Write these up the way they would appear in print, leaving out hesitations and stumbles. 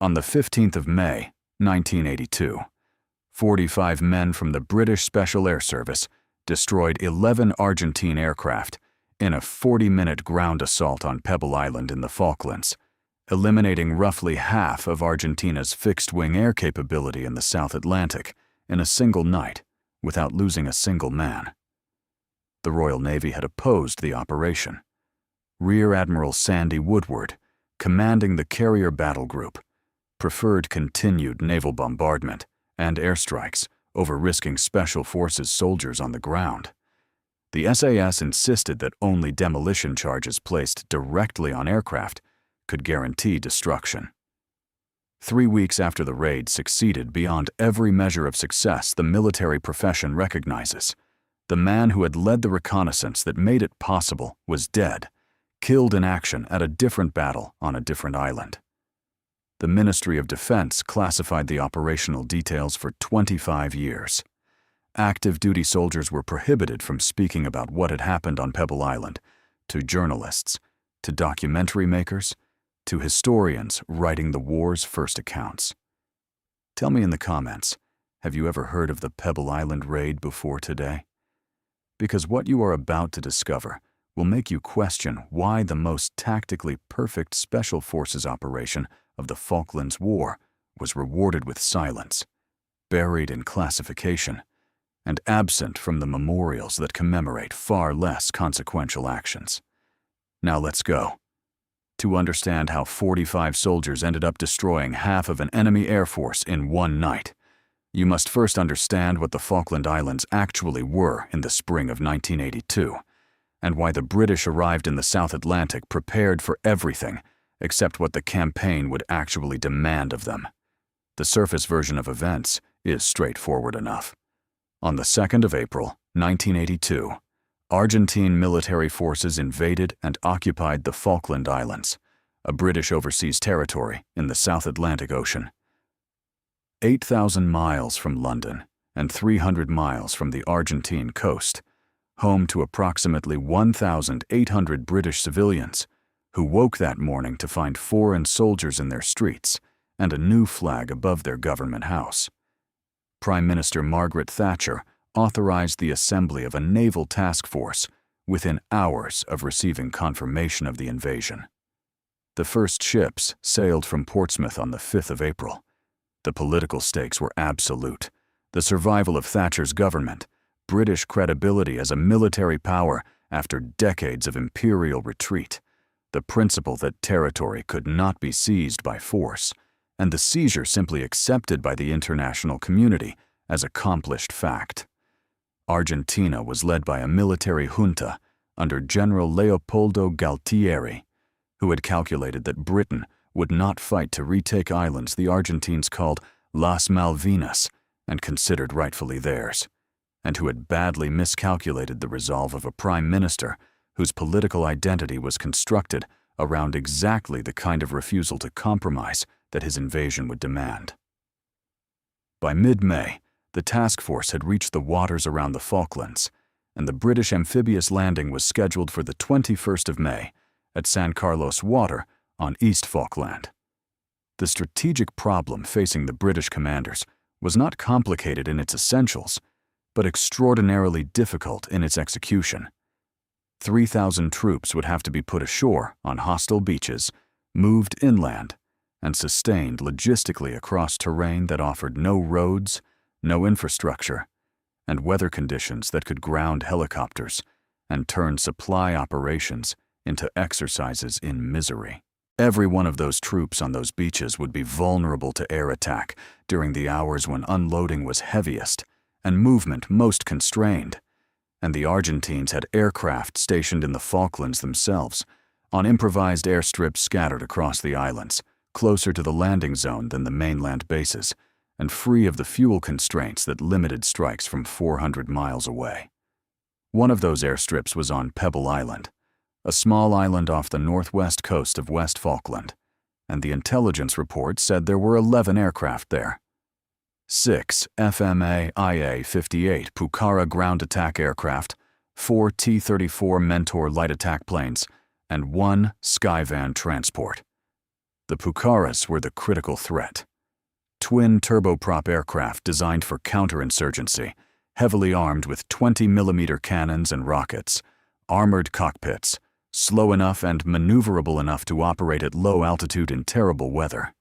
On the 15th of May, 1982, 45 men from the British Special Air Service destroyed 11 Argentine aircraft in a 40-minute ground assault on Pebble Island in the Falklands, eliminating roughly half of Argentina's fixed-wing air capability in the South Atlantic in a single night without losing a single man. The Royal Navy had opposed the operation. Rear Admiral Sandy Woodward, commanding the carrier battle group, preferred continued naval bombardment and airstrikes over risking Special Forces soldiers on the ground. The SAS insisted that only demolition charges placed directly on aircraft could guarantee destruction. 3 weeks after the raid succeeded beyond every measure of success the military profession recognizes, the man who had led the reconnaissance that made it possible was dead, killed in action at a different battle on a different island. The Ministry of Defense classified the operational details for 25 years. Active duty soldiers were prohibited from speaking about what had happened on Pebble Island to journalists, to documentary makers, to historians writing the war's first accounts. Tell me in the comments, have you ever heard of the Pebble Island Raid before today? Because what you are about to discover will make you question why the most tactically perfect Special Forces operation of the Falklands War was rewarded with silence, buried in classification, and absent from the memorials that commemorate far less consequential actions. Now let's go. To understand how 45 soldiers ended up destroying half of an enemy air force in one night, you must first understand what the Falkland Islands actually were in the spring of 1982, and why the British arrived in the South Atlantic prepared for everything except what the campaign would actually demand of them. The surface version of events is straightforward enough. On the 2nd of April, 1982, Argentine military forces invaded and occupied the Falkland Islands, a British overseas territory in the South Atlantic Ocean. 8,000 miles from London and 300 miles from the Argentine coast, home to approximately 1,800 British civilians who woke that morning to find foreign soldiers in their streets and a new flag above their government house. Prime Minister Margaret Thatcher authorized the assembly of a naval task force within hours of receiving confirmation of the invasion. The first ships sailed from Portsmouth on the 5th of April. The political stakes were absolute. The survival of Thatcher's government, British credibility as a military power after decades of imperial retreat, the principle that territory could not be seized by force, and the seizure simply accepted by the international community as accomplished fact. Argentina was led by a military junta under General Leopoldo Galtieri, who had calculated that Britain would not fight to retake islands the Argentines called Las Malvinas and considered rightfully theirs, and who had badly miscalculated the resolve of a prime minister whose political identity was constructed around exactly the kind of refusal to compromise that his invasion would demand. By mid-May, the task force had reached the waters around the Falklands, and the British amphibious landing was scheduled for the 21st of May at San Carlos Water on East Falkland. The strategic problem facing the British commanders was not complicated in its essentials, but extraordinarily difficult in its execution. 3,000 troops would have to be put ashore on hostile beaches, moved inland, and sustained logistically across terrain that offered no roads, no infrastructure, and weather conditions that could ground helicopters and turn supply operations into exercises in misery. Every one of those troops on those beaches would be vulnerable to air attack during the hours when unloading was heaviest and movement most constrained, and the Argentines had aircraft stationed in the Falklands themselves, on improvised airstrips scattered across the islands, closer to the landing zone than the mainland bases, and free of the fuel constraints that limited strikes from 400 miles away. One of those airstrips was on Pebble Island, a small island off the northwest coast of West Falkland, and the intelligence report said there were 11 aircraft there. 6 FMA IA-58 Pucara ground attack aircraft, 4 T-34 Mentor light attack planes, and 1 Skyvan transport. The Pucarás were the critical threat. Twin turboprop aircraft designed for counterinsurgency, heavily armed with 20mm cannons and rockets, armored cockpits, slow enough and maneuverable enough to operate at low altitude in terrible weather.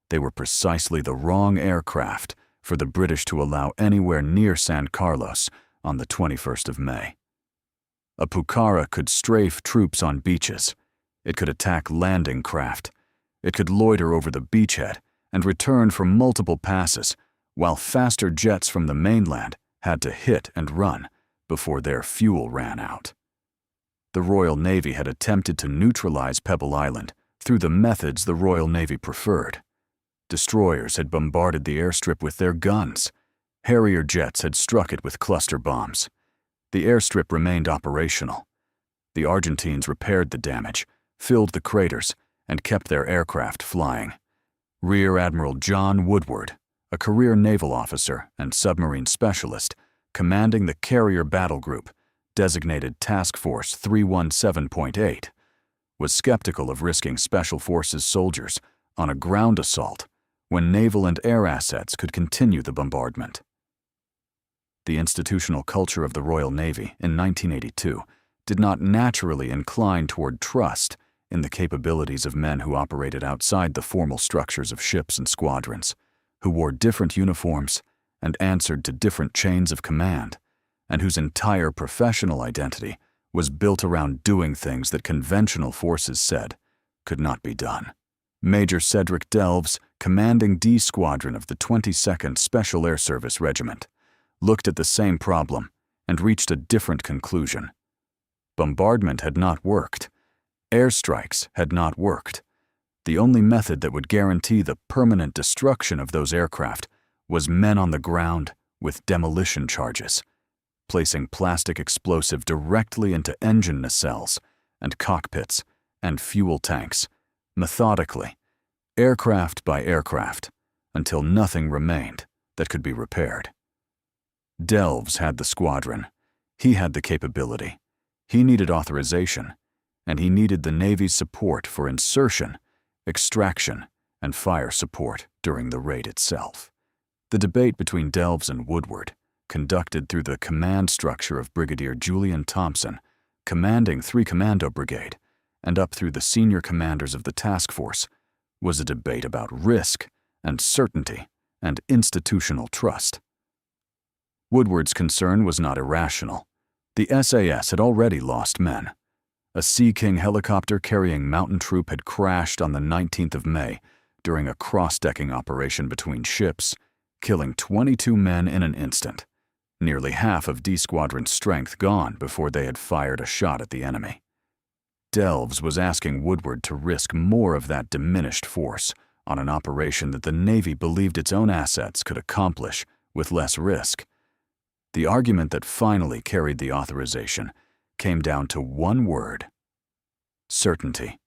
They were precisely the wrong aircraft for the British to allow anywhere near San Carlos on the 21st of May. A Pucará could strafe troops on beaches. It could attack landing craft. It could loiter over the beachhead and return for multiple passes, while faster jets from the mainland had to hit and run before their fuel ran out. The Royal Navy had attempted to neutralize Pebble Island through the methods the Royal Navy preferred. Destroyers had bombarded the airstrip with their guns. Harrier jets had struck it with cluster bombs. The airstrip remained operational. The Argentines repaired the damage, filled the craters, and kept their aircraft flying. Rear Admiral John Woodward, a career naval officer and submarine specialist, commanding the Carrier Battle Group, designated Task Force 317.8, was skeptical of risking Special Forces soldiers on a ground assault when naval and air assets could continue the bombardment. The institutional culture of the Royal Navy in 1982 did not naturally incline toward trust in the capabilities of men who operated outside the formal structures of ships and squadrons, who wore different uniforms and answered to different chains of command, and whose entire professional identity was built around doing things that conventional forces said could not be done. Major Cedric Delves, commanding D Squadron of the 22nd Special Air Service Regiment, looked at the same problem and reached a different conclusion. Bombardment had not worked. Airstrikes had not worked. The only method that would guarantee the permanent destruction of those aircraft was men on the ground with demolition charges, placing plastic explosive directly into engine nacelles and cockpits and fuel tanks, methodically, aircraft by aircraft, until nothing remained that could be repaired. Delves had the squadron. He had the capability. He needed authorization, and he needed the Navy's support for insertion, extraction, and fire support during the raid itself. The debate between Delves and Woodward, conducted through the command structure of Brigadier Julian Thompson, commanding 3 Commando Brigade, and up through the senior commanders of the task force, was a debate about risk and certainty and institutional trust. Woodward's concern was not irrational. The SAS had already lost men. A Sea King helicopter carrying mountain troop had crashed on the 19th of May during a cross-decking operation between ships, killing 22 men in an instant, nearly half of D Squadron's strength gone before they had fired a shot at the enemy. Delves was asking Woodward to risk more of that diminished force on an operation that the Navy believed its own assets could accomplish with less risk. The argument that finally carried the authorization came down to one word: certainty.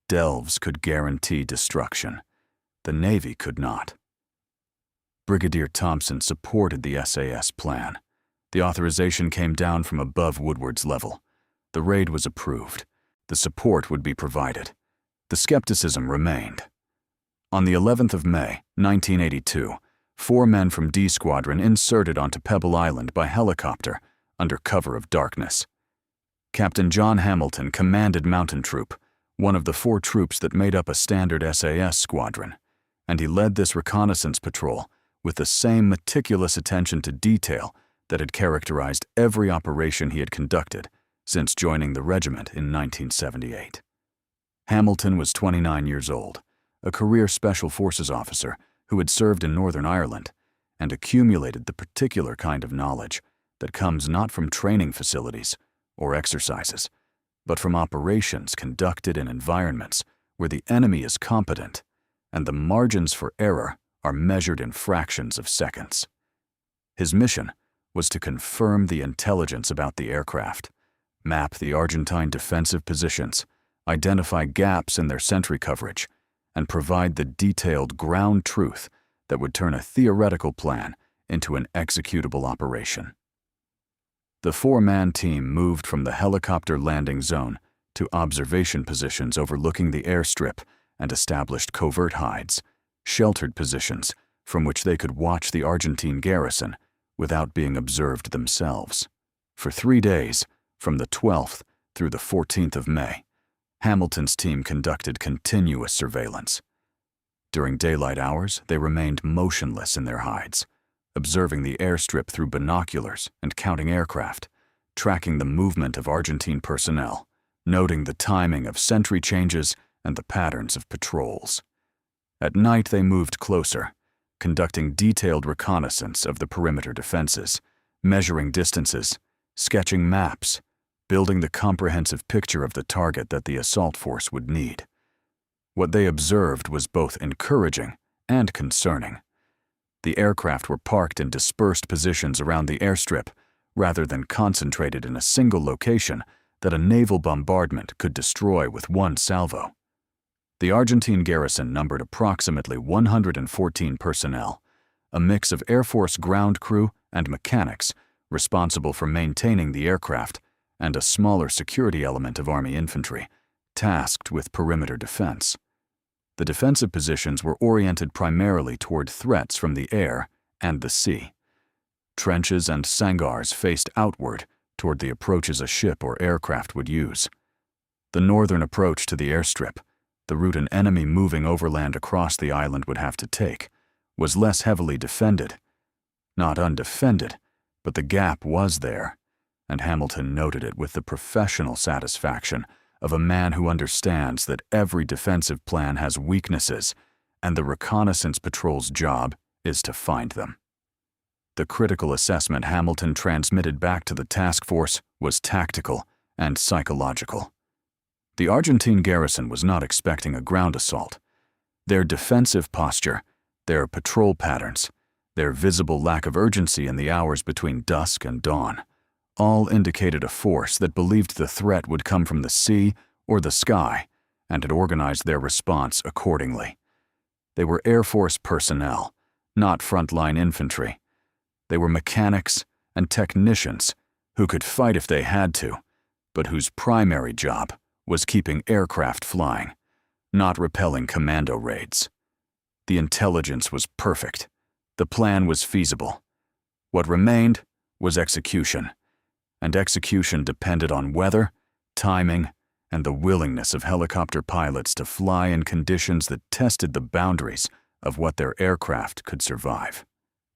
Delves could guarantee destruction. The Navy could not. Brigadier Thompson supported the SAS plan. The authorization came down from above Woodward's level. The raid was approved. The support would be provided. The skepticism remained. On the 11th of May, 1982, 4 men from D Squadron inserted onto Pebble Island by helicopter under cover of darkness. Captain John Hamilton commanded Mountain Troop, one of the 4 troops that made up a standard SAS squadron, and he led this reconnaissance patrol with the same meticulous attention to detail that had characterized every operation he had conducted since joining the regiment in 1978. Hamilton was 29 years old, a career Special Forces officer who had served in Northern Ireland and accumulated the particular kind of knowledge that comes not from training facilities or exercises, but from operations conducted in environments where the enemy is competent and the margins for error are measured in fractions of seconds. His mission was to confirm the intelligence about the aircraft, map the Argentine defensive positions, identify gaps in their sentry coverage, and provide the detailed ground truth that would turn a theoretical plan into an executable operation. The 4-man team moved from the helicopter landing zone to observation positions overlooking the airstrip and established covert hides, sheltered positions from which they could watch the Argentine garrison without being observed themselves. For 3 days, from the 12th through the 14th of May, Hamilton's team conducted continuous surveillance. During daylight hours, they remained motionless in their hides, observing the airstrip through binoculars and counting aircraft, tracking the movement of Argentine personnel, noting the timing of sentry changes and the patterns of patrols. At night, they moved closer, conducting detailed reconnaissance of the perimeter defenses, measuring distances, sketching maps, building the comprehensive picture of the target that the assault force would need. What they observed was both encouraging and concerning. The aircraft were parked in dispersed positions around the airstrip, rather than concentrated in a single location that a naval bombardment could destroy with one salvo. The Argentine garrison numbered approximately 114 personnel, a mix of Air Force ground crew and mechanics responsible for maintaining the aircraft, and a smaller security element of Army infantry, tasked with perimeter defense. The defensive positions were oriented primarily toward threats from the air and the sea. Trenches and sangars faced outward toward the approaches a ship or aircraft would use. The northern approach to the airstrip, the route an enemy moving overland across the island would have to take, was less heavily defended. Not undefended, but the gap was there, and Hamilton noted it with the professional satisfaction of a man who understands that every defensive plan has weaknesses, and the reconnaissance patrol's job is to find them. The critical assessment Hamilton transmitted back to the task force was tactical and psychological. The Argentine garrison was not expecting a ground assault. Their defensive posture, their patrol patterns, their visible lack of urgency in the hours between dusk and dawn, all indicated a force that believed the threat would come from the sea or the sky and had organized their response accordingly. They were Air Force personnel, not frontline infantry. They were mechanics and technicians who could fight if they had to, but whose primary job was keeping aircraft flying, not repelling commando raids. The intelligence was perfect. The plan was feasible. What remained was execution, and execution depended on weather, timing, and the willingness of helicopter pilots to fly in conditions that tested the boundaries of what their aircraft could survive.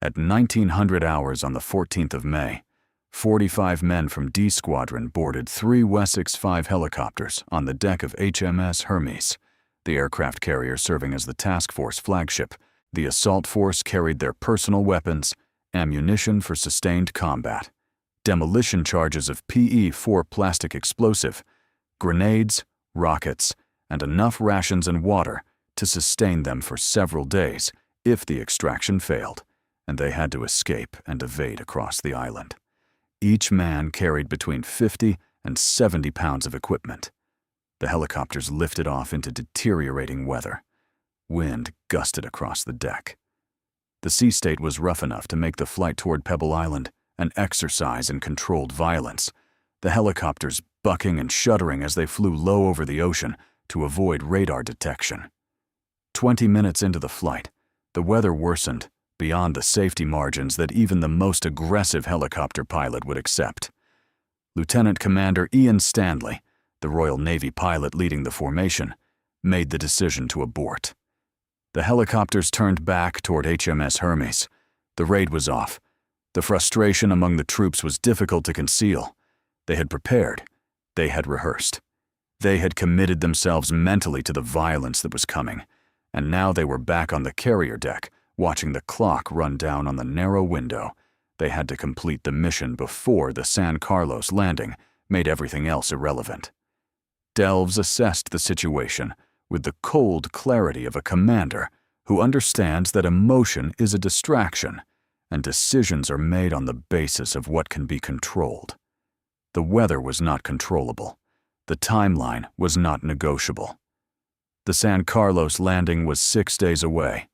At 1900 hours on the 14th of May, 45 men from D Squadron boarded 3 Wessex 5 helicopters on the deck of HMS Hermes, the aircraft carrier serving as the task force flagship. The assault force carried their personal weapons, ammunition for sustained combat, demolition charges of PE-4 plastic explosive, grenades, rockets, and enough rations and water to sustain them for several days if the extraction failed, and they had to escape and evade across the island. Each man carried between 50 and 70 pounds of equipment. The helicopters lifted off into deteriorating weather. Wind gusted across the deck. The sea state was rough enough to make the flight toward Pebble Island an exercise in controlled violence, the helicopters bucking and shuddering as they flew low over the ocean to avoid radar detection. 20 minutes into the flight, the weather worsened beyond the safety margins that even the most aggressive helicopter pilot would accept. Lieutenant Commander Ian Stanley, the Royal Navy pilot leading the formation, made the decision to abort. The helicopters turned back toward HMS Hermes. The raid was off. The frustration among the troops was difficult to conceal. They had prepared. They had rehearsed. They had committed themselves mentally to the violence that was coming, and now they were back on the carrier deck, watching the clock run down on the narrow window. They had to complete the mission before the San Carlos landing made everything else irrelevant. Delves assessed the situation with the cold clarity of a commander who understands that emotion is a distraction and decisions are made on the basis of what can be controlled. The weather was not controllable. The timeline was not negotiable. The San Carlos landing was 6 days away.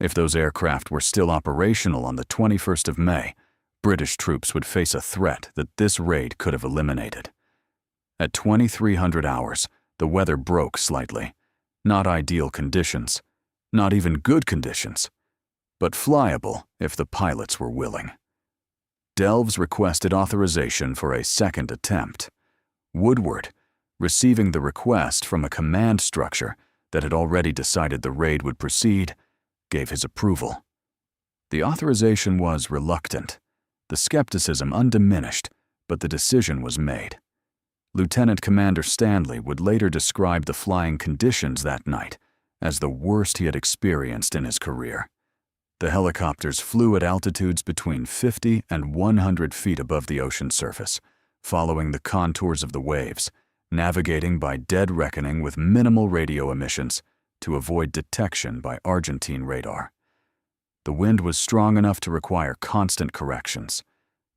If those aircraft were still operational on the 21st of May, British troops would face a threat that this raid could have eliminated. At 2300 hours, the weather broke slightly. Not ideal conditions, not even good conditions, but flyable if the pilots were willing. Delves requested authorization for a second attempt. Woodward, receiving the request from a command structure that had already decided the raid would proceed, gave his approval. The authorization was reluctant, the skepticism undiminished, but the decision was made. Lieutenant Commander Stanley would later describe the flying conditions that night as the worst he had experienced in his career. The helicopters flew at altitudes between 50 and 100 feet above the ocean surface, following the contours of the waves, navigating by dead reckoning with minimal radio emissions to avoid detection by Argentine radar. The wind was strong enough to require constant corrections.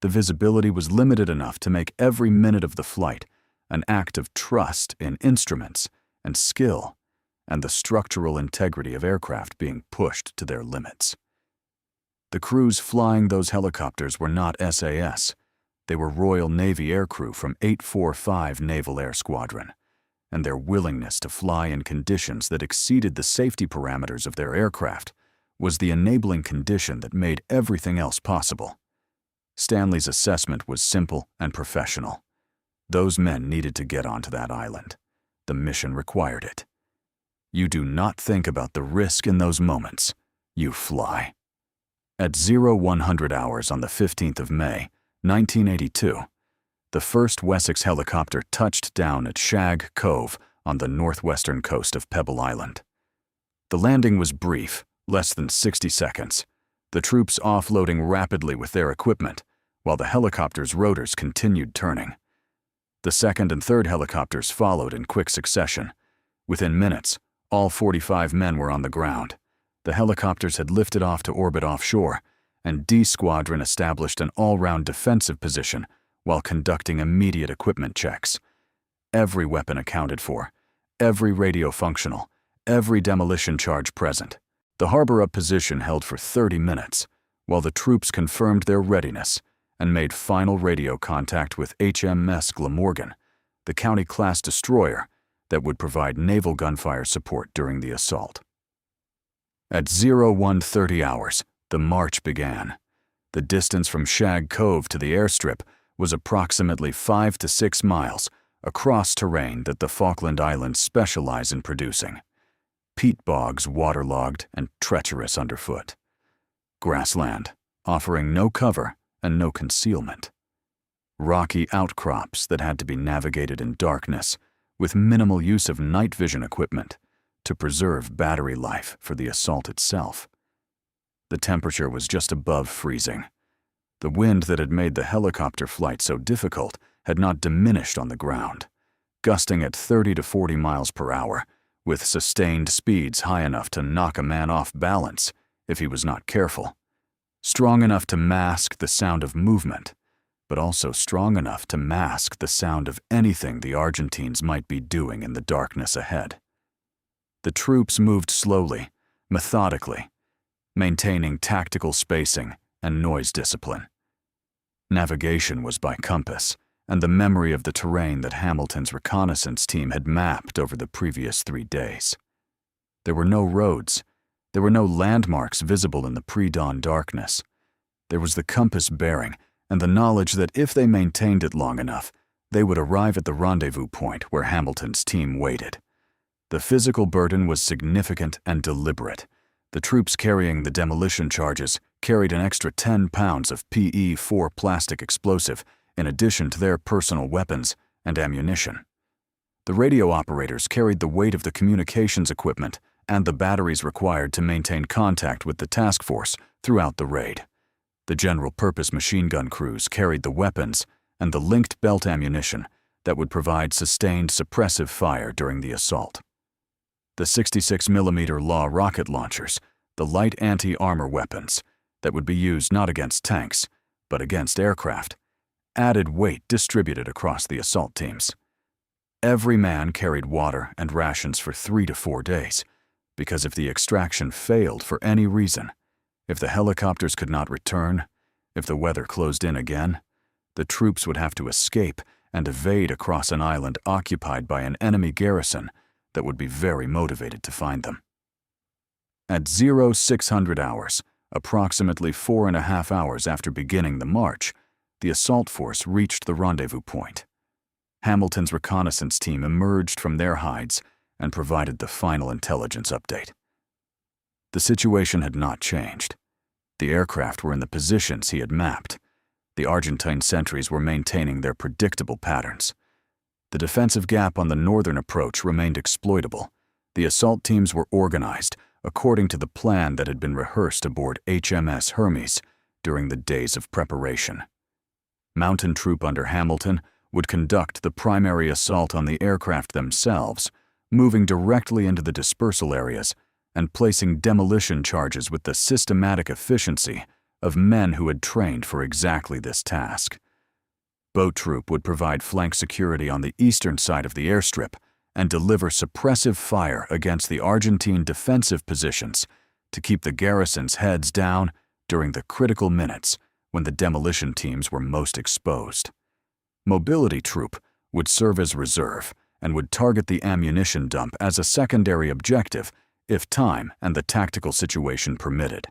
The visibility was limited enough to make every minute of the flight an act of trust in instruments and skill, and the structural integrity of aircraft being pushed to their limits. The crews flying those helicopters were not SAS. They were Royal Navy aircrew from 845 Naval Air Squadron, and their willingness to fly in conditions that exceeded the safety parameters of their aircraft was the enabling condition that made everything else possible. Stanley's assessment was simple and professional. Those men needed to get onto that island. The mission required it. You do not think about the risk in those moments. You fly. At 0100 hours on the 15th of May, 1982, the first Wessex helicopter touched down at Shag Cove on the northwestern coast of Pebble Island. The landing was brief, less than 60 seconds, the troops offloading rapidly with their equipment, while the helicopter's rotors continued turning. The second and third helicopters followed in quick succession. Within minutes, all 45 men were on the ground. The helicopters had lifted off to orbit offshore, and D Squadron established an all-round defensive position while conducting immediate equipment checks. Every weapon accounted for, every radio functional, every demolition charge present. The harbor-up position held for 30 minutes, while the troops confirmed their readiness and made final radio contact with HMS Glamorgan, the County-class destroyer that would provide naval gunfire support during the assault. At 0130 hours, the march began. The distance from Shag Cove to the airstrip was approximately 5 to 6 miles across terrain that the Falkland Islands specialize in producing. Peat bogs waterlogged and treacherous underfoot. Grassland, offering no cover and no concealment. Rocky outcrops that had to be navigated in darkness with minimal use of night vision equipment to preserve battery life for the assault itself. The temperature was just above freezing. The wind that had made the helicopter flight so difficult had not diminished on the ground, gusting at 30 to 40 miles per hour, with sustained speeds high enough to knock a man off balance if he was not careful. Strong enough to mask the sound of movement, but also strong enough to mask the sound of anything the Argentines might be doing in the darkness ahead. The troops moved slowly, methodically, maintaining tactical spacing and noise discipline. Navigation was by compass and the memory of the terrain that Hamilton's reconnaissance team had mapped over the previous 3 days. There were no roads. There were no landmarks visible in the pre-dawn darkness. There was the compass bearing and the knowledge that if they maintained it long enough, they would arrive at the rendezvous point where Hamilton's team waited. The physical burden was significant and deliberate. The troops carrying the demolition charges carried an extra 10 pounds of PE-4 plastic explosive in addition to their personal weapons and ammunition. The radio operators carried the weight of the communications equipment and the batteries required to maintain contact with the task force throughout the raid. The general-purpose machine gun crews carried the weapons and the linked belt ammunition that would provide sustained suppressive fire during the assault. The 66mm Law rocket launchers, the light anti-armor weapons that would be used not against tanks, but against aircraft, added weight distributed across the assault teams. Every man carried water and rations for 3 to 4 days, because if the extraction failed for any reason, if the helicopters could not return, if the weather closed in again, the troops would have to escape and evade across an island occupied by an enemy garrison that would be very motivated to find them. At 0600 hours, approximately 4.5 hours after beginning the march, the assault force reached the rendezvous point. Hamilton's reconnaissance team emerged from their hides and provided the final intelligence update. The situation had not changed. The aircraft were in the positions he had mapped. The Argentine sentries were maintaining their predictable patterns. The defensive gap on the northern approach remained exploitable. The assault teams were organized according to the plan that had been rehearsed aboard HMS Hermes during the days of preparation. Mountain Troop under Hamilton would conduct the primary assault on the aircraft themselves, moving directly into the dispersal areas and placing demolition charges with the systematic efficiency of men who had trained for exactly this task. Boat Troop would provide flank security on the eastern side of the airstrip and deliver suppressive fire against the Argentine defensive positions to keep the garrison's heads down during the critical minutes when the demolition teams were most exposed. Mobility Troop would serve as reserve and would target the ammunition dump as a secondary objective if time and the tactical situation permitted.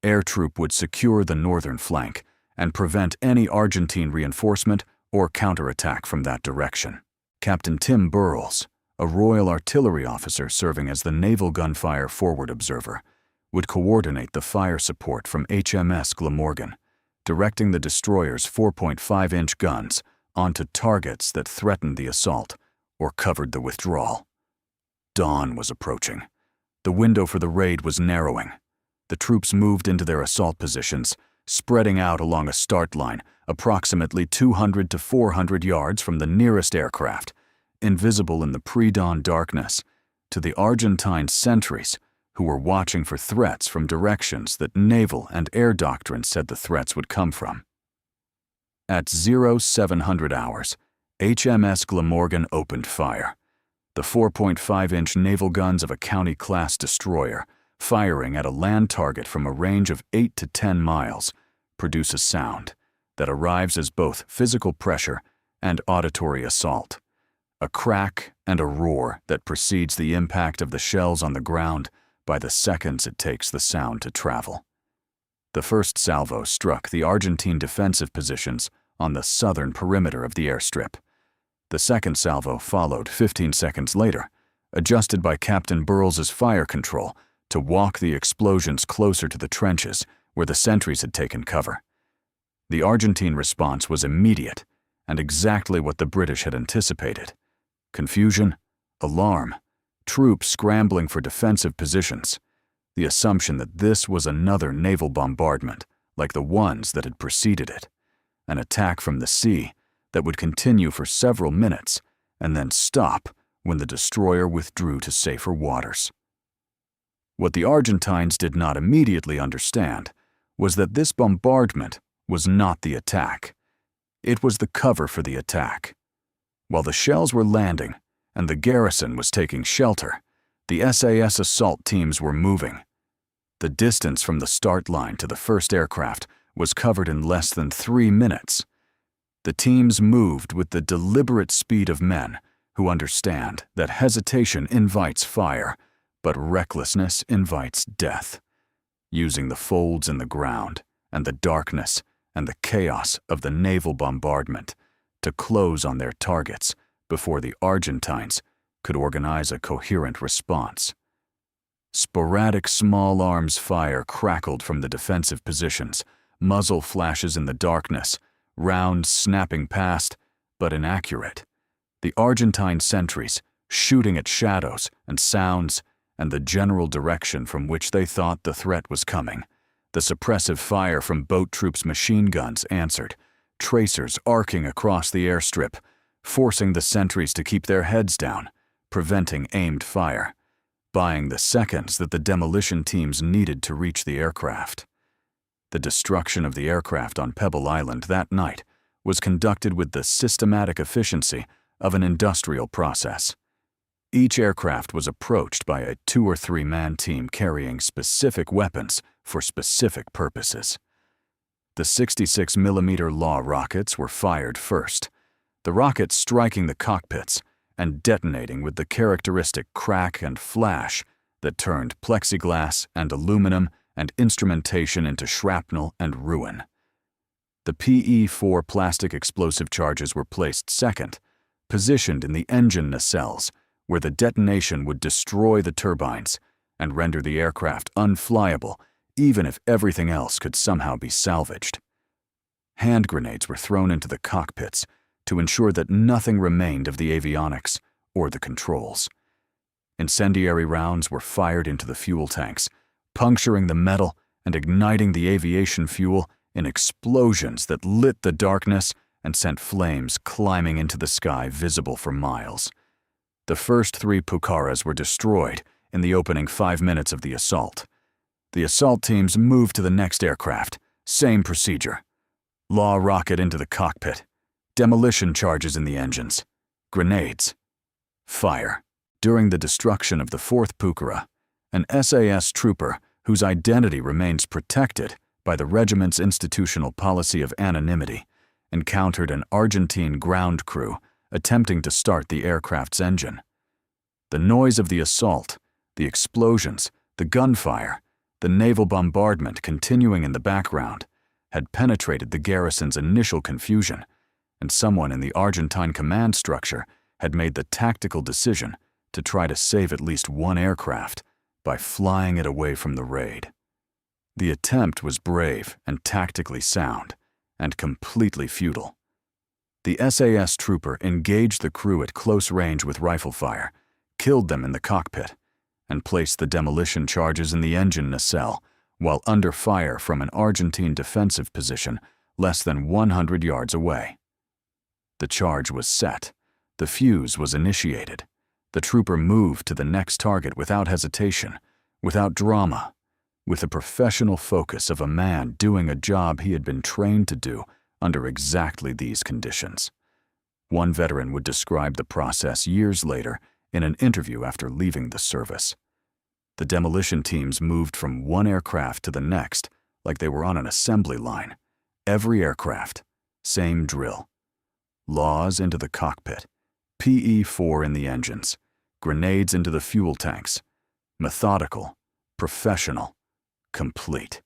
Air Troop would secure the northern flank and prevent any Argentine reinforcement or counterattack from that direction. Captain Tim Burles, a Royal Artillery officer serving as the naval gunfire forward observer, would coordinate the fire support from HMS Glamorgan, directing the destroyer's 4.5-inch guns onto targets that threatened the assault or covered the withdrawal. Dawn was approaching. The window for the raid was narrowing. The troops moved into their assault positions, spreading out along a start line approximately 200 to 400 yards from the nearest aircraft, invisible in the pre-dawn darkness, to the Argentine sentries who were watching for threats from directions that naval and air doctrine said the threats would come from. At 0700 hours, HMS Glamorgan opened fire. The 4.5-inch naval guns of a County-class destroyer, firing at a land target from a range of 8 to 10 miles, produce a sound that arrives as both physical pressure and auditory assault. A crack and a roar that precedes the impact of the shells on the ground by the seconds it takes the sound to travel. The first salvo struck the Argentine defensive positions on the southern perimeter of the airstrip. The second salvo followed 15 seconds later, adjusted by Captain Burles's fire control to walk the explosions closer to the trenches where the sentries had taken cover. The Argentine response was immediate and exactly what the British had anticipated. Confusion, alarm, troops scrambling for defensive positions, the assumption that this was another naval bombardment like the ones that had preceded it, an attack from the sea that would continue for several minutes and then stop when the destroyer withdrew to safer waters. What the Argentines did not immediately understand was that this bombardment was not the attack. It was the cover for the attack. While the shells were landing and the garrison was taking shelter, the SAS assault teams were moving. The distance from the start line to the first aircraft was covered in less than 3 minutes. The teams moved with the deliberate speed of men who understand that hesitation invites fire, but recklessness invites death, using the folds in the ground and the darkness and the chaos of the naval bombardment to close on their targets before the Argentines could organize a coherent response. Sporadic small arms fire crackled from the defensive positions, muzzle flashes in the darkness, rounds snapping past, but inaccurate. The Argentine sentries shooting at shadows and sounds and the general direction from which they thought the threat was coming. The suppressive fire from boat troops' machine guns answered, tracers arcing across the airstrip, forcing the sentries to keep their heads down, preventing aimed fire, buying the seconds that the demolition teams needed to reach the aircraft. The destruction of the aircraft on Pebble Island that night was conducted with the systematic efficiency of an industrial process. Each aircraft was approached by a 2 or 3 man team carrying specific weapons for specific purposes. The 66mm Law rockets were fired first, the rockets striking the cockpits and detonating with the characteristic crack and flash that turned plexiglass and aluminum and instrumentation into shrapnel and ruin. The PE-4 plastic explosive charges were placed second, positioned in the engine nacelles, where the detonation would destroy the turbines and render the aircraft unflyable, even if everything else could somehow be salvaged. Hand grenades were thrown into the cockpits to ensure that nothing remained of the avionics or the controls. Incendiary rounds were fired into the fuel tanks, puncturing the metal and igniting the aviation fuel in explosions that lit the darkness and sent flames climbing into the sky visible for miles. The first 3 Pucarás were destroyed in the opening 5 minutes of the assault. The assault teams moved to the next aircraft, same procedure. Law rocket into the cockpit, demolition charges in the engines, grenades, fire. During the destruction of the 4th Pucará, an SAS trooper whose identity remains protected by the regiment's institutional policy of anonymity encountered an Argentine ground crew attempting to start the aircraft's engine. The noise of the assault, the explosions, the gunfire, the naval bombardment continuing in the background had penetrated the garrison's initial confusion, and someone in the Argentine command structure had made the tactical decision to try to save at least one aircraft by flying it away from the raid. The attempt was brave and tactically sound, and completely futile. The SAS trooper engaged the crew at close range with rifle fire, killed them in the cockpit, and placed the demolition charges in the engine nacelle while under fire from an Argentine defensive position less than 100 yards away. The charge was set. The fuse was initiated. The trooper moved to the next target without hesitation, without drama, with the professional focus of a man doing a job he had been trained to do under exactly these conditions. One veteran would describe the process years later in an interview after leaving the service. The demolition teams moved from one aircraft to the next like they were on an assembly line. Every aircraft, same drill. Laws into the cockpit, PE-4 in the engines, grenades into the fuel tanks. Methodical, professional, complete.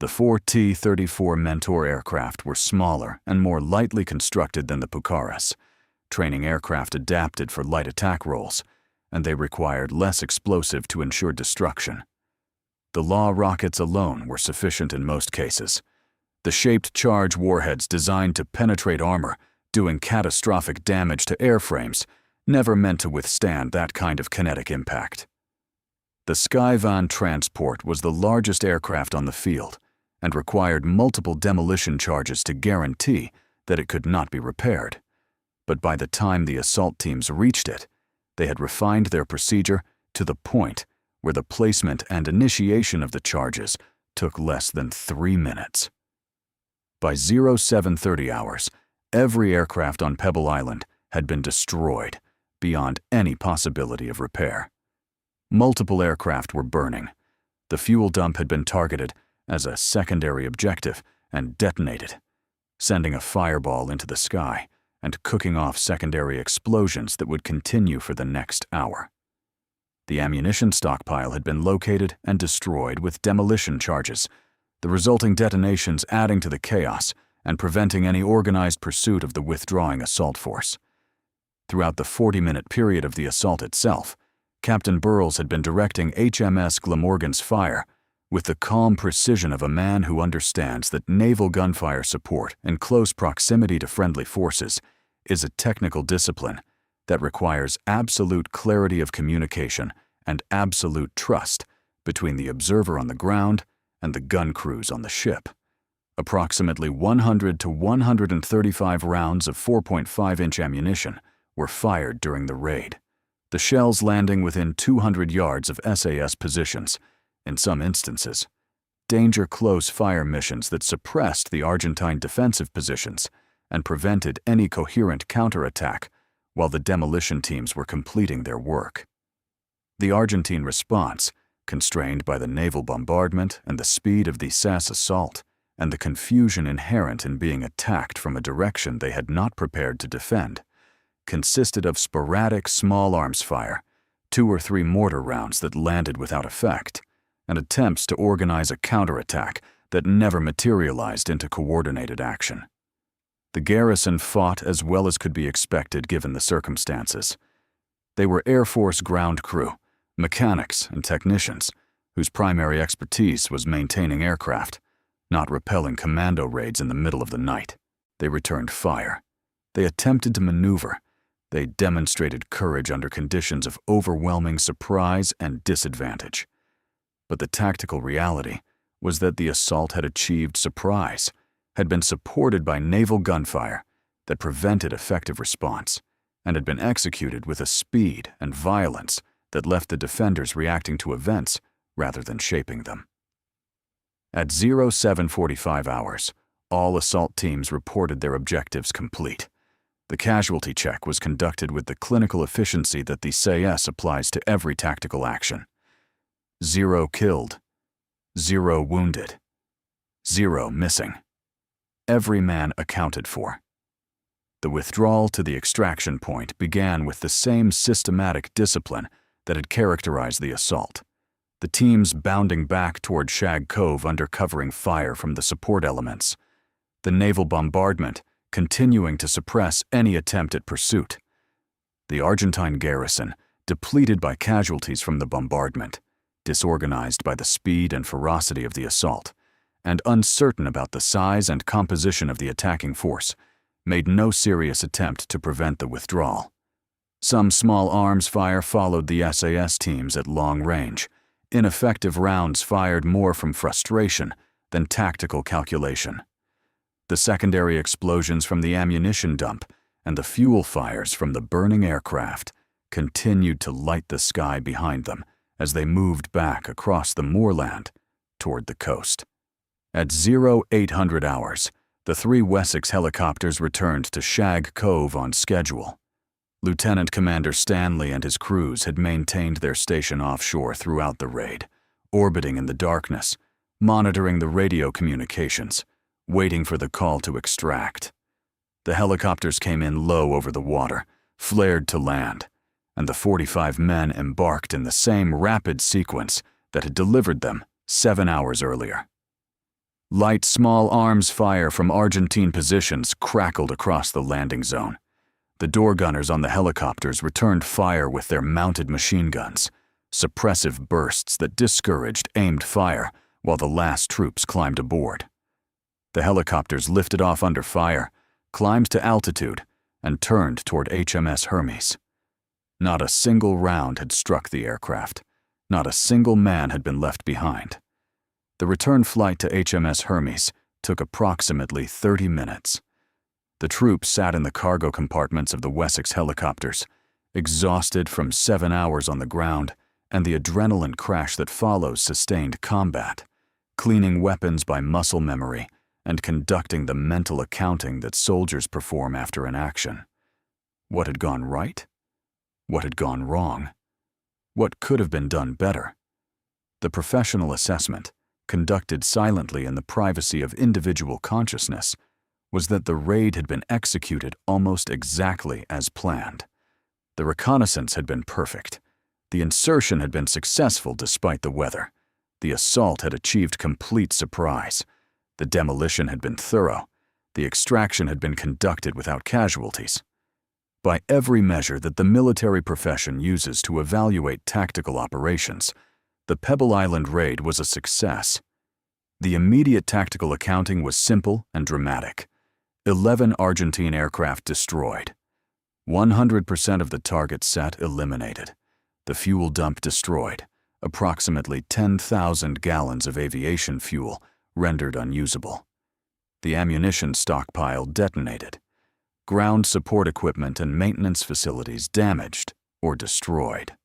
The 4 T-34 Mentor aircraft were smaller and more lightly constructed than the Pucarás, training aircraft adapted for light attack roles, and they required less explosive to ensure destruction. The Law rockets alone were sufficient in most cases. The shaped charge warheads designed to penetrate armor, doing catastrophic damage to airframes, never meant to withstand that kind of kinetic impact. The Skyvan transport was the largest aircraft on the field and required multiple demolition charges to guarantee that it could not be repaired. But by the time the assault teams reached it, they had refined their procedure to the point where the placement and initiation of the charges took less than 3 minutes. By 0730 hours, every aircraft on Pebble Island had been destroyed beyond any possibility of repair. Multiple aircraft were burning. The fuel dump had been targeted as a secondary objective and detonated, sending a fireball into the sky and cooking off secondary explosions that would continue for the next hour. The ammunition stockpile had been located and destroyed with demolition charges, the resulting detonations adding to the chaos and preventing any organized pursuit of the withdrawing assault force. Throughout the 40-minute period of the assault itself, Captain Burles had been directing HMS Glamorgan's fire with the calm precision of a man who understands that naval gunfire support in close proximity to friendly forces is a technical discipline that requires absolute clarity of communication and absolute trust between the observer on the ground and the gun crews on the ship. Approximately 100 to 135 rounds of 4.5-inch ammunition were fired during the raid, the shells landing within 200 yards of SAS positions, in some instances, danger-close fire missions that suppressed the Argentine defensive positions and prevented any coherent counterattack while the demolition teams were completing their work. The Argentine response, constrained by the naval bombardment and the speed of the SAS assault, and the confusion inherent in being attacked from a direction they had not prepared to defend, consisted of sporadic small arms fire, 2 or 3 mortar rounds that landed without effect, and attempts to organize a counterattack that never materialized into coordinated action. The garrison fought as well as could be expected given the circumstances. They were Air Force ground crew, mechanics and technicians, whose primary expertise was maintaining aircraft, not repelling commando raids in the middle of the night. They returned fire. They attempted to maneuver. They demonstrated courage under conditions of overwhelming surprise and disadvantage. But the tactical reality was that the assault had achieved surprise, had been supported by naval gunfire that prevented effective response, and had been executed with a speed and violence that left the defenders reacting to events rather than shaping them. At 07:45 hours, all assault teams reported their objectives complete. The casualty check was conducted with the clinical efficiency that the SAS applies to every tactical action. 0 killed, 0 wounded, 0 missing. Every man accounted for. The withdrawal to the extraction point began with the same systematic discipline that had characterized the assault. The teams bounding back toward Shag Cove under covering fire from the support elements. The naval bombardment continuing to suppress any attempt at pursuit. The Argentine garrison, depleted by casualties from the bombardment, disorganized by the speed and ferocity of the assault, and uncertain about the size and composition of the attacking force, made no serious attempt to prevent the withdrawal. Some small arms fire followed the SAS teams at long range. Ineffective rounds fired more from frustration than tactical calculation. The secondary explosions from the ammunition dump and the fuel fires from the burning aircraft continued to light the sky behind them as they moved back across the moorland toward the coast. At 0800 hours, the 3 Wessex helicopters returned to Shag Cove on schedule. Lieutenant Commander Stanley and his crews had maintained their station offshore throughout the raid, orbiting in the darkness, monitoring the radio communications, waiting for the call to extract. The helicopters came in low over the water, flared to land, and the 45 men embarked in the same rapid sequence that had delivered them 7 hours earlier. Light small arms fire from Argentine positions crackled across the landing zone. The door gunners on the helicopters returned fire with their mounted machine guns, suppressive bursts that discouraged aimed fire while the last troops climbed aboard. The helicopters lifted off under fire, climbed to altitude, and turned toward HMS Hermes. Not a single round had struck the aircraft. Not a single man had been left behind. The return flight to HMS Hermes took approximately 30 minutes. The troops sat in the cargo compartments of the Wessex helicopters, exhausted from 7 hours on the ground and the adrenaline crash that follows sustained combat, cleaning weapons by muscle memory and conducting the mental accounting that soldiers perform after an action. What had gone right? What had gone wrong? What could have been done better? The professional assessment, conducted silently in the privacy of individual consciousness, was that the raid had been executed almost exactly as planned. The reconnaissance had been perfect. The insertion had been successful despite the weather. The assault had achieved complete surprise. The demolition had been thorough. The extraction had been conducted without casualties. By every measure that the military profession uses to evaluate tactical operations, the Pebble Island Raid was a success. The immediate tactical accounting was simple and dramatic. 11 Argentine aircraft destroyed. 100% of the targets set eliminated. The fuel dump destroyed. Approximately 10,000 gallons of aviation fuel rendered unusable. The ammunition stockpile detonated. Ground support equipment and maintenance facilities damaged or destroyed.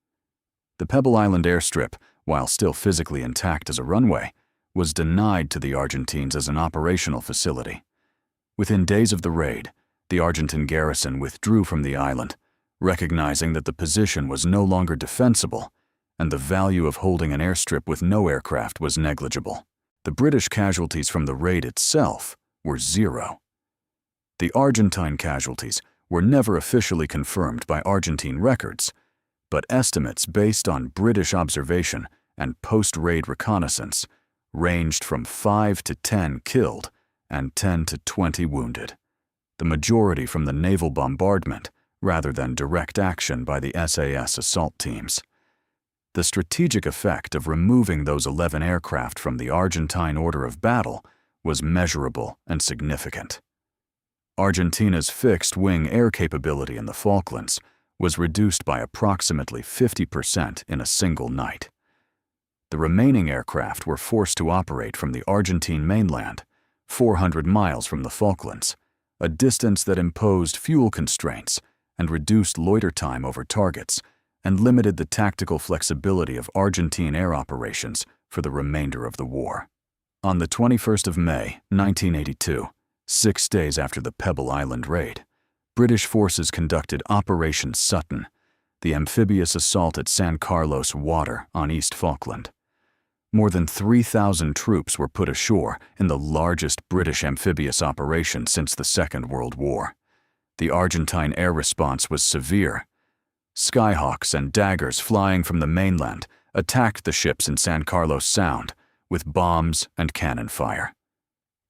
The Pebble Island airstrip, while still physically intact as a runway, was denied to the Argentines as an operational facility. Within days of the raid, the Argentine garrison withdrew from the island, recognizing that the position was no longer defensible and the value of holding an airstrip with no aircraft was negligible. The British casualties from the raid itself were 0. The Argentine casualties were never officially confirmed by Argentine records, but estimates based on British observation and post-raid reconnaissance ranged from 5 to 10 killed and 10 to 20 wounded, the majority from the naval bombardment rather than direct action by the SAS assault teams. The strategic effect of removing those 11 aircraft from the Argentine order of battle was measurable and significant. Argentina's fixed-wing air capability in the Falklands was reduced by approximately 50% in a single night. The remaining aircraft were forced to operate from the Argentine mainland, 400 miles from the Falklands, a distance that imposed fuel constraints and reduced loiter time over targets and limited the tactical flexibility of Argentine air operations for the remainder of the war. On the 21st of May, 1982, 6 days after the Pebble Island Raid, British forces conducted Operation Sutton, the amphibious assault at San Carlos Water on East Falkland. More than 3,000 troops were put ashore in the largest British amphibious operation since the Second World War. The Argentine air response was severe. Skyhawks and daggers flying from the mainland attacked the ships in San Carlos Sound with bombs and cannon fire.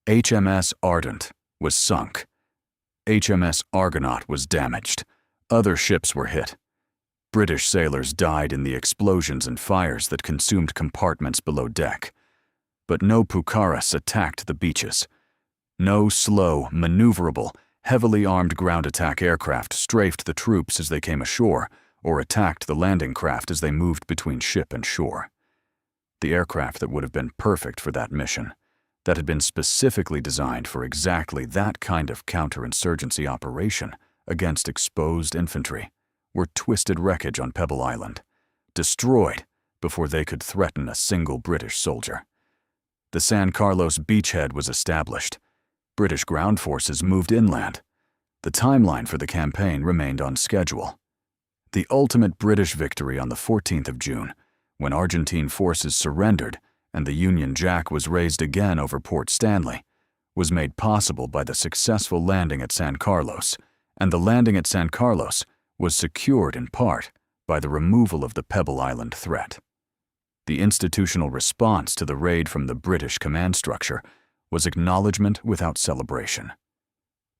HMS Ardent was sunk. HMS Argonaut was damaged. Other ships were hit. British sailors died in the explosions and fires that consumed compartments below deck. But no Pucaras attacked the beaches. No slow, maneuverable, heavily armed ground attack aircraft strafed the troops as they came ashore or attacked the landing craft as they moved between ship and shore. The aircraft that would have been perfect for that mission, that had been specifically designed for exactly that kind of counterinsurgency operation against exposed infantry, were twisted wreckage on Pebble Island, destroyed before they could threaten a single British soldier. The San Carlos beachhead was established. British ground forces moved inland. The timeline for the campaign remained on schedule. The ultimate British victory on the 14th of June, when Argentine forces surrendered and the Union Jack was raised again over Port Stanley, was made possible by the successful landing at San Carlos, and the landing at San Carlos was secured in part by the removal of the Pebble Island threat. The institutional response to the raid from the British command structure was acknowledgement without celebration.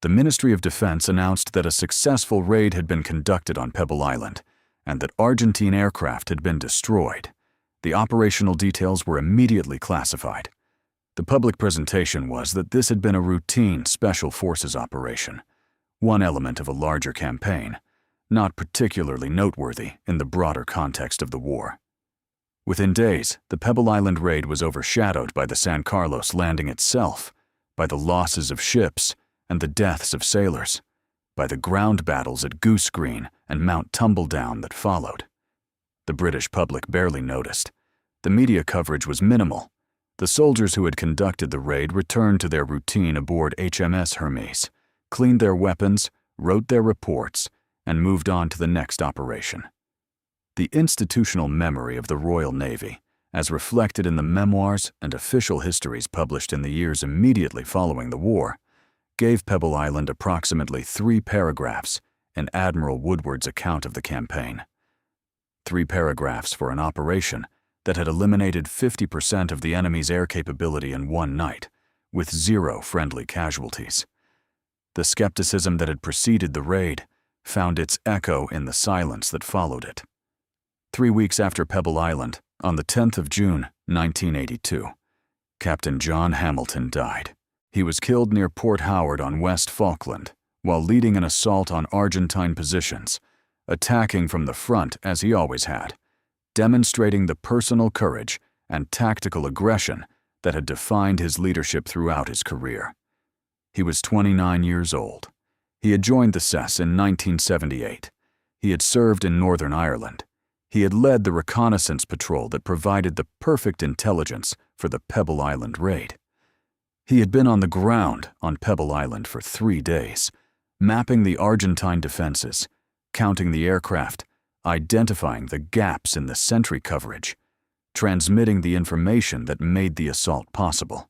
The Ministry of Defense announced that a successful raid had been conducted on Pebble Island and that Argentine aircraft had been destroyed. The operational details were immediately classified. The public presentation was that this had been a routine Special Forces operation, one element of a larger campaign, not particularly noteworthy in the broader context of the war. Within days, the Pebble Island raid was overshadowed by the San Carlos landing itself, by the losses of ships and the deaths of sailors, by the ground battles at Goose Green and Mount Tumbledown that followed. The British public barely noticed. The media coverage was minimal. The soldiers who had conducted the raid returned to their routine aboard HMS Hermes, cleaned their weapons, wrote their reports, and moved on to the next operation. The institutional memory of the Royal Navy, as reflected in the memoirs and official histories published in the years immediately following the war, gave Pebble Island approximately 3 paragraphs in Admiral Woodward's account of the campaign. 3 paragraphs for an operation that had eliminated 50% of the enemy's air capability in one night, with 0 friendly casualties. The skepticism that had preceded the raid found its echo in the silence that followed it. 3 weeks after Pebble Island, on the 10th of June, 1982, Captain John Hamilton died. He was killed near Port Howard on West Falkland while leading an assault on Argentine positions, attacking from the front as he always had, demonstrating the personal courage and tactical aggression that had defined his leadership throughout his career. He was 29 years old. He had joined the SAS in 1978. He had served in Northern Ireland. He had led the reconnaissance patrol that provided the perfect intelligence for the Pebble Island raid. He had been on the ground on Pebble Island for 3 days, mapping the Argentine defenses, counting the aircraft, identifying the gaps in the sentry coverage, transmitting the information that made the assault possible.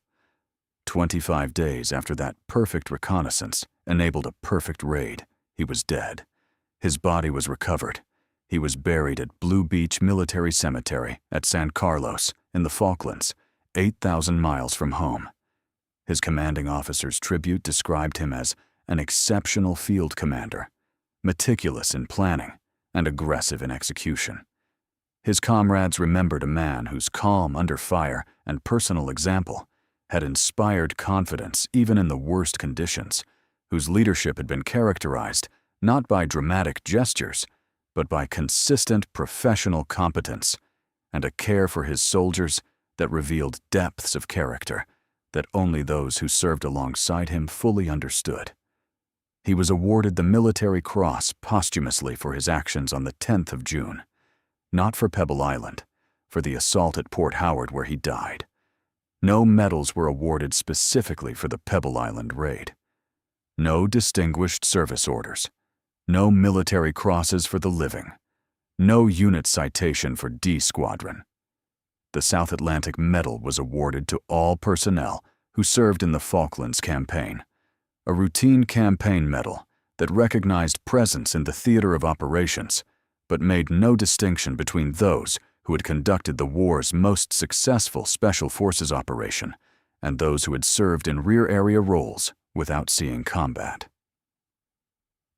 25 days after that perfect reconnaissance enabled a perfect raid, he was dead. His body was recovered. He was buried at Blue Beach Military Cemetery at San Carlos in the Falklands, 8,000 miles from home. His commanding officer's tribute described him as an exceptional field commander, meticulous in planning and aggressive in execution. His comrades remembered a man whose calm under fire and personal example had inspired confidence even in the worst conditions, whose leadership had been characterized not by dramatic gestures, but by consistent professional competence and a care for his soldiers that revealed depths of character that only those who served alongside him fully understood. He was awarded the Military Cross posthumously for his actions on the 10th of June, not for Pebble Island, for the assault at Port Howard where he died. No medals were awarded specifically for the Pebble Island Raid. No distinguished service orders. No military crosses for the living. No unit citation for D Squadron. The South Atlantic Medal was awarded to all personnel who served in the Falklands campaign, a routine campaign medal that recognized presence in the theater of operations, but made no distinction between those who had conducted the war's most successful Special Forces operation and those who had served in rear area roles without seeing combat.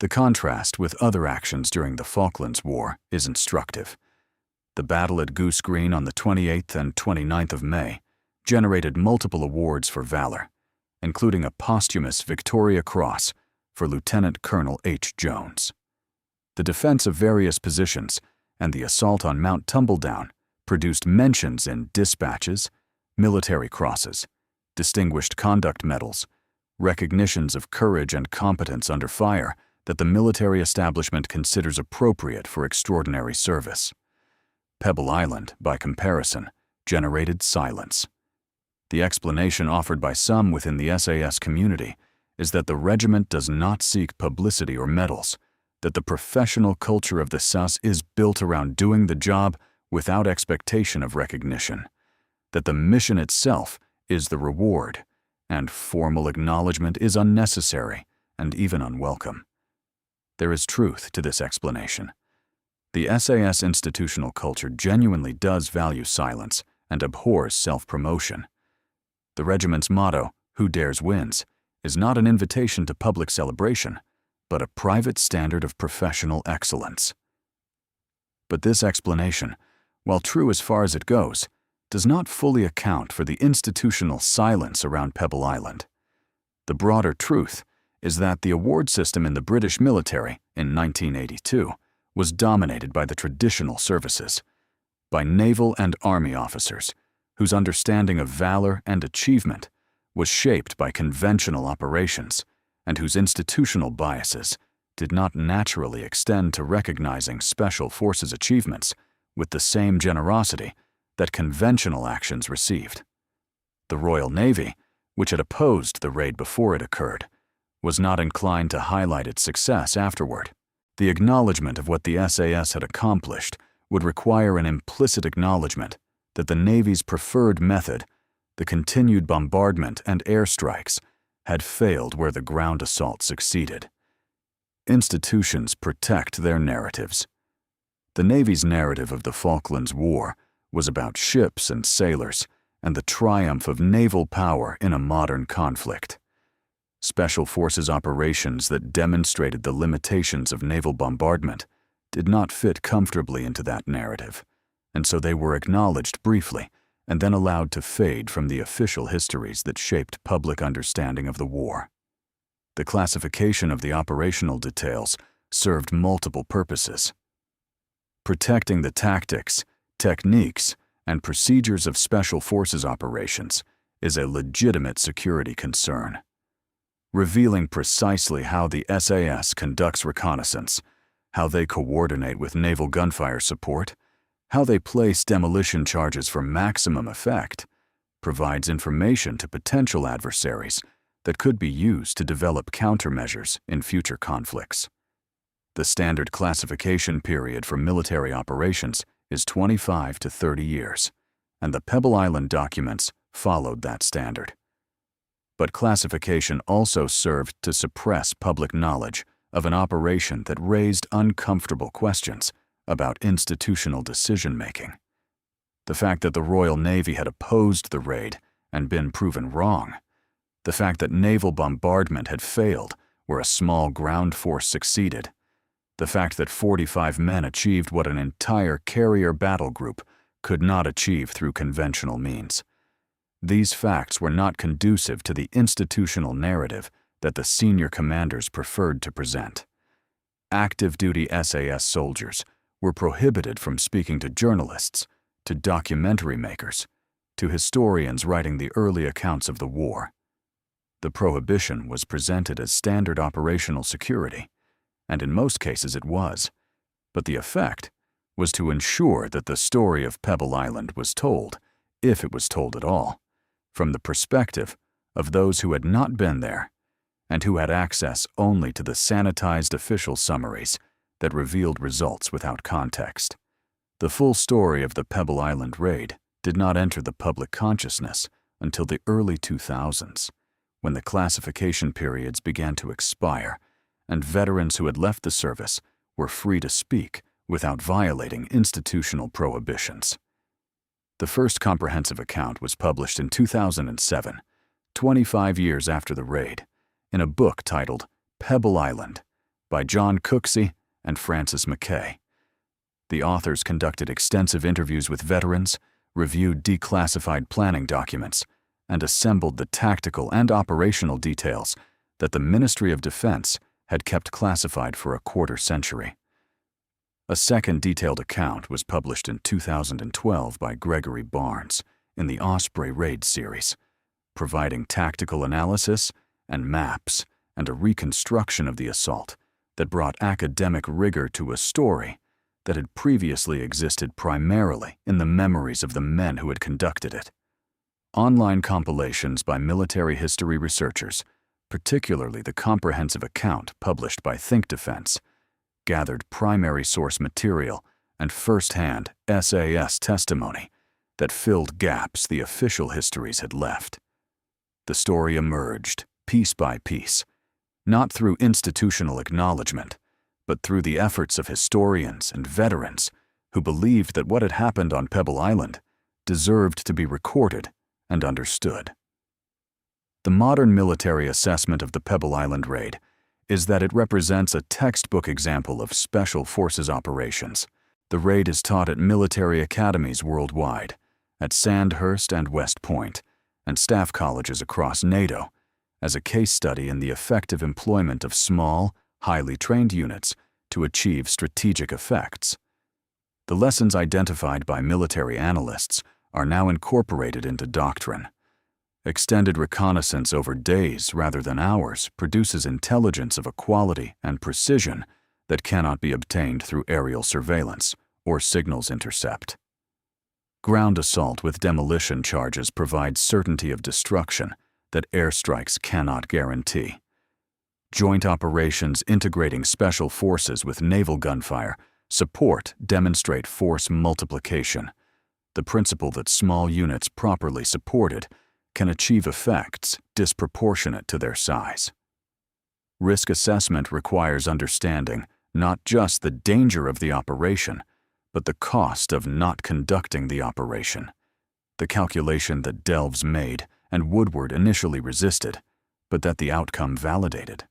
The contrast with other actions during the Falklands War is instructive. The battle at Goose Green on the 28th and 29th of May generated multiple awards for valor, including a posthumous Victoria Cross for Lieutenant Colonel H. Jones. The defense of various positions and the assault on Mount Tumbledown produced mentions in dispatches, military crosses, distinguished conduct medals, recognitions of courage and competence under fire that the military establishment considers appropriate for extraordinary service. Pebble Island, by comparison, generated silence. The explanation offered by some within the SAS community is that the regiment does not seek publicity or medals, that the professional culture of the SAS is built around doing the job without expectation of recognition, that the mission itself is the reward, and formal acknowledgement is unnecessary and even unwelcome. There is truth to this explanation. The SAS institutional culture genuinely does value silence and abhors self-promotion. The regiment's motto, "Who dares wins," is not an invitation to public celebration, but a private standard of professional excellence. But this explanation, while true as far as it goes, does not fully account for the institutional silence around Pebble Island. The broader truth is that the award system in the British military in 1982 was dominated by the traditional services, by naval and army officers whose understanding of valor and achievement was shaped by conventional operations and whose institutional biases did not naturally extend to recognizing Special Forces achievements with the same generosity that conventional actions received. The Royal Navy, which had opposed the raid before it occurred, was not inclined to highlight its success afterward. The acknowledgement of what the SAS had accomplished would require an implicit acknowledgement that the Navy's preferred method, the continued bombardment and airstrikes, had failed where the ground assault succeeded. Institutions protect their narratives. The Navy's narrative of the Falklands War was about ships and sailors and the triumph of naval power in a modern conflict. Special Forces operations that demonstrated the limitations of naval bombardment did not fit comfortably into that narrative, and so they were acknowledged briefly and then allowed to fade from the official histories that shaped public understanding of the war. The classification of the operational details served multiple purposes. Protecting the tactics, techniques, and procedures of Special Forces operations is a legitimate security concern. Revealing precisely how the SAS conducts reconnaissance, how they coordinate with naval gunfire support, how they place demolition charges for maximum effect, provides information to potential adversaries that could be used to develop countermeasures in future conflicts. The standard classification period for military operations is 25 to 30 years, and the Pebble Island documents followed that standard. But classification also served to suppress public knowledge of an operation that raised uncomfortable questions about institutional decision-making. The fact that the Royal Navy had opposed the raid and been proven wrong. The fact that naval bombardment had failed where a small ground force succeeded. The fact that 45 men achieved what an entire carrier battle group could not achieve through conventional means. These facts were not conducive to the institutional narrative that the senior commanders preferred to present. Active-duty SAS soldiers were prohibited from speaking to journalists, to documentary makers, to historians writing the early accounts of the war. The prohibition was presented as standard operational security, and in most cases it was, but the effect was to ensure that the story of Pebble Island was told, if it was told at all, from the perspective of those who had not been there and who had access only to the sanitized official summaries that revealed results without context. The full story of the Pebble Island Raid did not enter the public consciousness until the early 2000s, when the classification periods began to expire and veterans who had left the service were free to speak without violating institutional prohibitions. The first comprehensive account was published in 2007, 25 years after the raid, in a book titled Pebble Island by John Cooksey and Francis Mackay. The authors conducted extensive interviews with veterans, reviewed declassified planning documents, and assembled the tactical and operational details that the Ministry of Defense had kept classified for a quarter century. A second detailed account was published in 2012 by Gregory Barnes in the Osprey Raid series, providing tactical analysis and maps and a reconstruction of the assault that brought academic rigor to a story that had previously existed primarily in the memories of the men who had conducted it. Online compilations by military history researchers, particularly the comprehensive account published by Think Defense, gathered primary source material and first-hand SAS testimony that filled gaps the official histories had left. The story emerged, piece by piece, not through institutional acknowledgement, but through the efforts of historians and veterans who believed that what had happened on Pebble Island deserved to be recorded and understood. The modern military assessment of the Pebble Island Raid is that it represents a textbook example of special forces operations. The raid is taught at military academies worldwide, at Sandhurst and West Point, and staff colleges across NATO, as a case study in the effective employment of small, highly trained units to achieve strategic effects. The lessons identified by military analysts are now incorporated into doctrine. Extended reconnaissance over days rather than hours produces intelligence of a quality and precision that cannot be obtained through aerial surveillance or signals intercept. Ground assault with demolition charges provides certainty of destruction that airstrikes cannot guarantee. Joint operations integrating special forces with naval gunfire demonstrate force multiplication, the principle that small units properly supported can achieve effects disproportionate to their size. Risk assessment requires understanding not just the danger of the operation, but the cost of not conducting the operation, the calculation that Delves made and Woodward initially resisted, but that the outcome validated.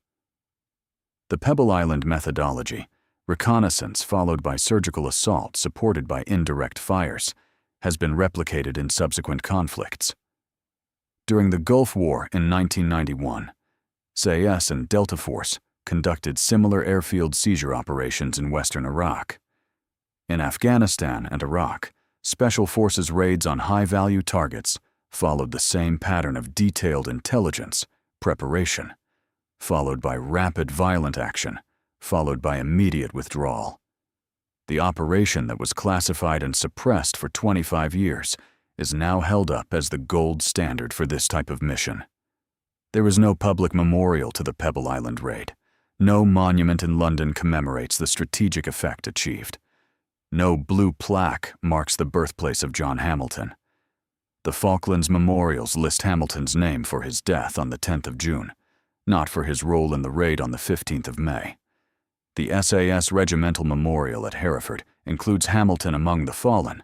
The Pebble Island methodology, reconnaissance followed by surgical assault supported by indirect fires, has been replicated in subsequent conflicts. During the Gulf War in 1991, SAS and Delta Force conducted similar airfield seizure operations in western Iraq. In Afghanistan and Iraq, Special Forces raids on high-value targets followed the same pattern of detailed intelligence, preparation, followed by rapid violent action, followed by immediate withdrawal. The operation that was classified and suppressed for 25 years is now held up as the gold standard for this type of mission. There is no public memorial to the Pebble Island Raid. No monument in London commemorates the strategic effect achieved. No blue plaque marks the birthplace of John Hamilton. The Falklands memorials list Hamilton's name for his death on the 10th of June, not for his role in the raid on the 15th of May. The SAS Regimental Memorial at Hereford includes Hamilton among the fallen,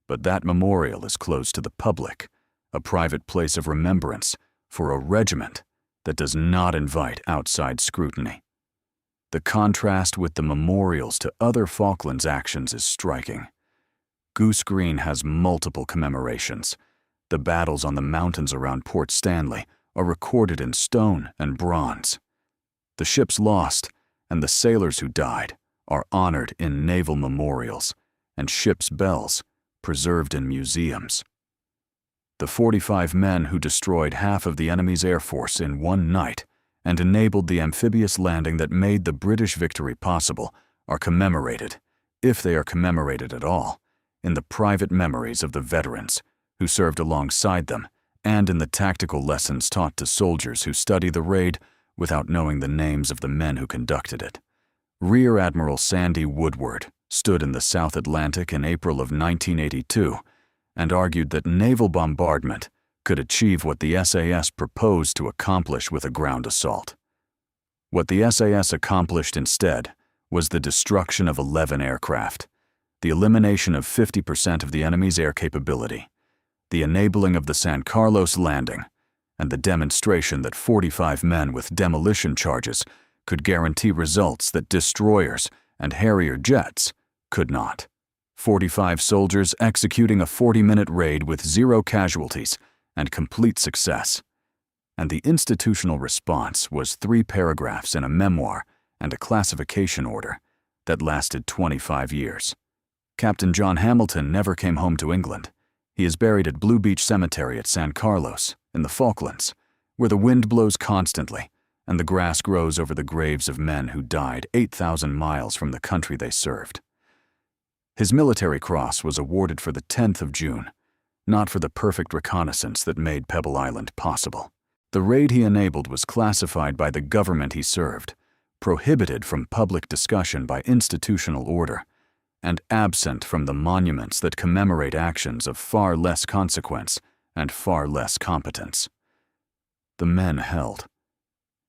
but that memorial is closed to the public, a private place of remembrance for a regiment that does not invite outside scrutiny. The contrast with the memorials to other Falklands actions is striking. Goose Green has multiple commemorations. The battles on the mountains around Port Stanley are recorded in stone and bronze. The ships lost and the sailors who died are honored in naval memorials and ships' bells preserved in museums. The 45 men who destroyed half of the enemy's air force in one night and enabled the amphibious landing that made the British victory possible are commemorated, if they are commemorated at all, in the private memories of the veterans who served alongside them and in the tactical lessons taught to soldiers who study the raid without knowing the names of the men who conducted it. Rear Admiral Sandy Woodward stood in the South Atlantic in April of 1982 and argued that naval bombardment could achieve what the SAS proposed to accomplish with a ground assault. What the SAS accomplished instead was the destruction of 11 aircraft, the elimination of 50% of the enemy's air capability, the enabling of the San Carlos landing, and the demonstration that 45 men with demolition charges could guarantee results that destroyers and Harrier jets could not. 45 soldiers executing a 40-minute raid with 0 casualties and complete success. And the institutional response was 3 paragraphs in a memoir and a classification order that lasted 25 years. Captain John Hamilton never came home to England. He is buried at Blue Beach Cemetery at San Carlos, in the Falklands, where the wind blows constantly and the grass grows over the graves of men who died 8,000 miles from the country they served. His military cross was awarded for the 10th of June, not for the perfect reconnaissance that made Pebble Island possible. The raid he enabled was classified by the government he served, prohibited from public discussion by institutional order, and absent from the monuments that commemorate actions of far less consequence and far less competence. The men held.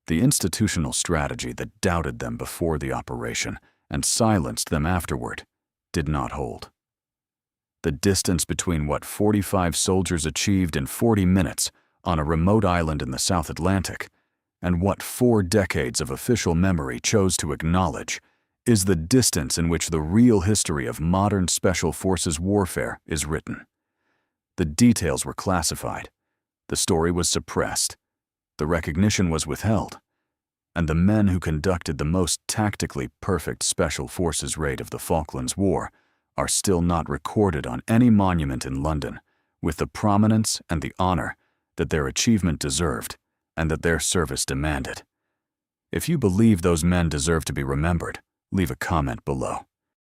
The institutional strategy that doubted them before the operation and silenced them afterward did not hold. The distance between what 45 soldiers achieved in 40 minutes on a remote island in the South Atlantic and what 4 decades of official memory chose to acknowledge is the distance in which the real history of modern special forces warfare is written. The details were classified, the story was suppressed, the recognition was withheld, and the men who conducted the most tactically perfect special forces raid of the Falklands War are still not recorded on any monument in London with the prominence and the honor that their achievement deserved and that their service demanded. If you believe those men deserve to be remembered, leave a comment below.